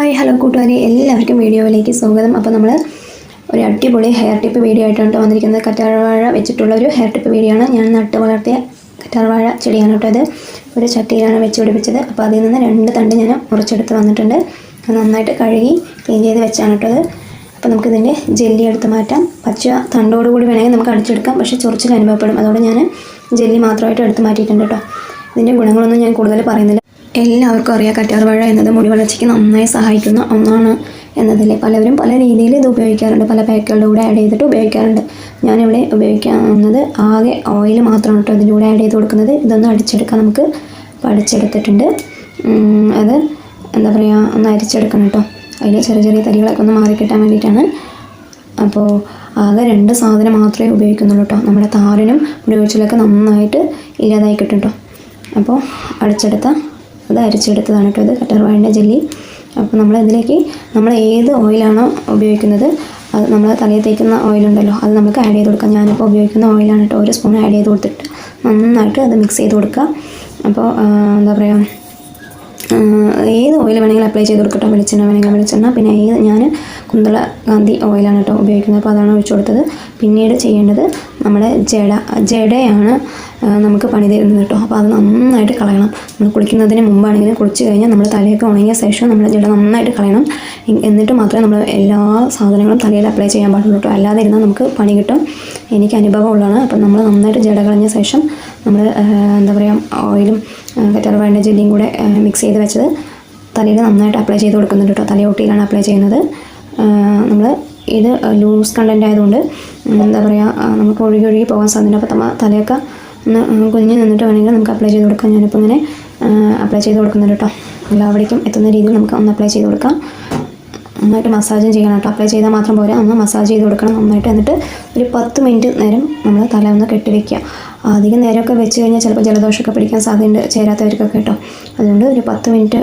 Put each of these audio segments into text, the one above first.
Hi hello കൂട്ടുകാരെ, എല്ലാവർക്കും വീഡിയോയിലേക്ക് സ്വാഗതം. അപ്പോൾ നമ്മൾ ഒരു അടിപൊളി ഹെയർ ടിപ്പ് വീഡിയോ ആയിട്ടാണ് വന്നിരിക്കുന്നത്. കറ്റാർവാഴ വെച്ചിട്ടുള്ള ഒരു ഹെയർ ടിപ്പ് വീഡിയോ ആണ്. ഞാൻ നട്ട് വളർത്തിയ കറ്റാർവാഴ ചെടിയാണ് കേട്ടോ. അത് ഒരു ചട്ടിയിലാണ് വെച്ച് പിടിപ്പിച്ചത്. അപ്പോൾ അതിൽ നിന്ന് 2 തണ്ട് ഞാൻ മുറിച്ചെടുത്ത് വന്നിട്ടുണ്ട്. അത് നന്നായിട്ട് കഴുകി ക്ലീൻ ചെയ്ത് വെച്ചാണ് കേട്ടോ അത്. അപ്പോൾ നമുക്കിതിൻ്റെ ജെല്ലി എടുത്ത് മാറ്റാം. പച്ച തണ്ടോടുകൂടി വേണമെങ്കിൽ നമുക്ക് അടിച്ചെടുക്കാം, പക്ഷേ ചൊറിച്ചിൽ അനുഭവപ്പെടും. അതുകൊണ്ട് ഞാൻ ജെല്ലി മാത്രമായിട്ട് എടുത്ത് മാറ്റിയിട്ടുണ്ട് കേട്ടോ. ഇതിൻ്റെ ഗുണങ്ങളൊന്നും ഞാൻ കൂടുതൽ പറയുന്നില്ല. എല്ലാവർക്കും അറിയാം, കറ്റാർവാഴ എന്നത് മുടി വളർച്ചയ്ക്ക് നന്നായി സഹായിക്കുന്ന ഒന്നാണ് എന്നതിലെ പലവരും പല രീതിയിൽ ഇത് ഉപയോഗിക്കാറുണ്ട്. പല പാക്കുകളുടെ കൂടെ ആഡ് ചെയ്തിട്ട് ഉപയോഗിക്കാറുണ്ട്. ഞാനിവിടെ ഉപയോഗിക്കുന്നത് ആകെ ഓയിൽ മാത്രമാണ് കേട്ടോ ഇതിൻ്റെ കൂടെ ആഡ് ചെയ്ത് കൊടുക്കുന്നത്. ഇതൊന്ന് അടിച്ചെടുക്കാം നമുക്ക്. അപ്പോൾ അടിച്ചെടുത്തിട്ടുണ്ട്. അത് എന്താ പറയുക, ഒന്ന് അരിച്ചെടുക്കണം കേട്ടോ. അതിൽ ചെറിയ ചെറിയ തരികളൊക്കെ ഒന്ന് മാറിക്കിട്ടാൻ വേണ്ടിയിട്ടാണ്. അപ്പോൾ ആകെ 2 സാധനം മാത്രമേ ഉപയോഗിക്കുന്നുള്ളൂ കേട്ടോ. നമ്മുടെ താരനും മുടി കൊഴിച്ചിലൊക്കെ നന്നായിട്ട് ഇല്ലാതായി കിട്ടും കേട്ടോ. അപ്പോൾ അത് അരിച്ചെടുത്തതാണ് കേട്ടോ ഇത് കറ്റാർവാഴൻ്റെ ജെല്ലി. അപ്പോൾ ഇതിലേക്ക് നമ്മൾ ഏത് ഓയിലാണോ ഉപയോഗിക്കുന്നത്, അത് നമ്മൾ തലയിൽ തേക്കുന്ന ഓയിലുണ്ടല്ലോ, അത് നമുക്ക് ആഡ് ചെയ്ത് കൊടുക്കാം. ഞാനിപ്പോൾ ഉപയോഗിക്കുന്ന ഓയിലാണ് കേട്ടോ. 1 സ്പൂൺ ആഡ് ചെയ്ത് കൊടുത്തിട്ട് നന്നായിട്ട് അത് മിക്സ് ചെയ്ത് കൊടുക്കുക. അപ്പോൾ എന്താ പറയുക, ഏത് ഓയിൽ വേണമെങ്കിലും അപ്ലൈ ചെയ്ത് കൊടുക്കട്ടോ. വെളിച്ചെണ്ണ വേണമെങ്കിൽ വെളിച്ചെണ്ണ. പിന്നെ ഞാൻ കുന്തള ഗാന്ധി ഓയിലാണ് കേട്ടോ ഉപയോഗിക്കുന്നത്. അപ്പോൾ അതാണ് ഒഴിച്ചു കൊടുത്തത്. പിന്നീട് ചെയ്യേണ്ടത് നമ്മുടെ ജടയാണ് നമുക്ക് പണി തരുന്നത് കേട്ടോ. അപ്പോൾ അത് നന്നായിട്ട് കളയണം. നമ്മൾ കുളിക്കുന്നതിന് മുമ്പാണെങ്കിലും കുളിച്ച് കഴിഞ്ഞാൽ നമ്മൾ തലയൊക്കെ ഉണങ്ങിയ ശേഷം നമ്മൾ ജട നന്നായിട്ട് കളയണം. എന്നിട്ട് മാത്രമേ നമ്മൾ എല്ലാ സാധനങ്ങളും തലയിൽ അപ്ലൈ ചെയ്യാൻ പാടുള്ളൂ കേട്ടോ. അല്ലാതെ ഇരുന്നാൽ നമുക്ക് പണി കിട്ടും. എനിക്ക് അനുഭവം ഉള്ളതാണ്. അപ്പം നമ്മൾ നന്നായിട്ട് ജട കളഞ്ഞ ശേഷം നമ്മൾ എന്താ പറയുക, ഓയിലും കറ്റാർവാഴൻ്റെ ജെല്ലിയും കൂടെ മിക്സ് ചെയ്ത് വെച്ചത് തലയിൽ നന്നായിട്ട് അപ്ലൈ ചെയ്ത് കൊടുക്കുന്നുണ്ട് കേട്ടോ. തലയൊട്ടിയിലാണ് അപ്ലൈ ചെയ്യുന്നത്. നമ്മൾ ഇത് ലൂസ് കണ്ടൻറ്റ് ആയതുകൊണ്ട് എന്താ പറയുക, നമുക്ക് ഒഴുകി പോകാൻ സാധ്യത. അപ്പോൾ തലയൊക്കെ ഒന്ന് കുഞ്ഞ് നിന്നിട്ട് വേണമെങ്കിൽ നമുക്ക് അപ്ലൈ ചെയ്ത് കൊടുക്കാം. ഞാനിപ്പോൾ ഇങ്ങനെ അപ്ലൈ ചെയ്ത് കൊടുക്കുന്നുണ്ട് കേട്ടോ. എല്ലാവിടേക്കും എത്തുന്ന രീതിയിൽ നമുക്ക് ഒന്ന് അപ്ലൈ ചെയ്ത് കൊടുക്കാം. നന്നായിട്ട് മസാജും ചെയ്യണം കേട്ടോ. അപ്ലൈ ചെയ്താൽ മാത്രം പോരാ, ഒന്ന് മസാജ് ചെയ്ത് കൊടുക്കണം നന്നായിട്ട്. എന്നിട്ട് ഒരു 10 മിനിറ്റ് നേരം നമ്മൾ തല ഒന്ന് കെട്ടിവെക്കുക. അധികം നേരമൊക്കെ വെച്ച് കഴിഞ്ഞാൽ ചിലപ്പോൾ ജലദോഷമൊക്കെ പിടിക്കാൻ സാധ്യതയുണ്ട്, ചേരാത്തവർക്കൊക്കെ കേട്ടോ. അതുകൊണ്ട് ഒരു 10 മിനിറ്റ്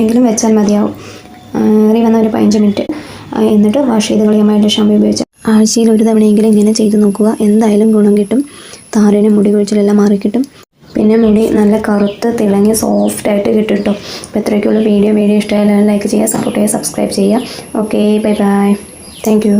എങ്കിലും വെച്ചാൽ മതിയാവും. ഏറി വന്ന ഒരു 15 മിനിറ്റ്. എന്നിട്ട് വാഷ് ചെയ്ത് കളയാമായിട്ട് ഷാമ്പു ഉപയോഗിച്ച് ആഴ്ചയിൽ 1 തവണയെങ്കിലും ഇങ്ങനെ ചെയ്ത് നോക്കുക. എന്തായാലും ഗുണം കിട്ടും. താരനും മുടി കൊഴിച്ചിലെല്ലാം മാറിക്കിട്ടും. പിന്നെ മുടി നല്ല കറുത്ത് തിളങ്ങി സോഫ്റ്റായിട്ട് കിട്ടും കേട്ടോ. അപ്പോൾ ഇത്രയൊക്കെയുള്ള വീഡിയോ ഇഷ്ടമായാലും ലൈക്ക് ചെയ്യുക, സപ്പോർട്ട് ചെയ്യുക, സബ്സ്ക്രൈബ് ചെയ്യുക. Okay, bye bye. Thank you.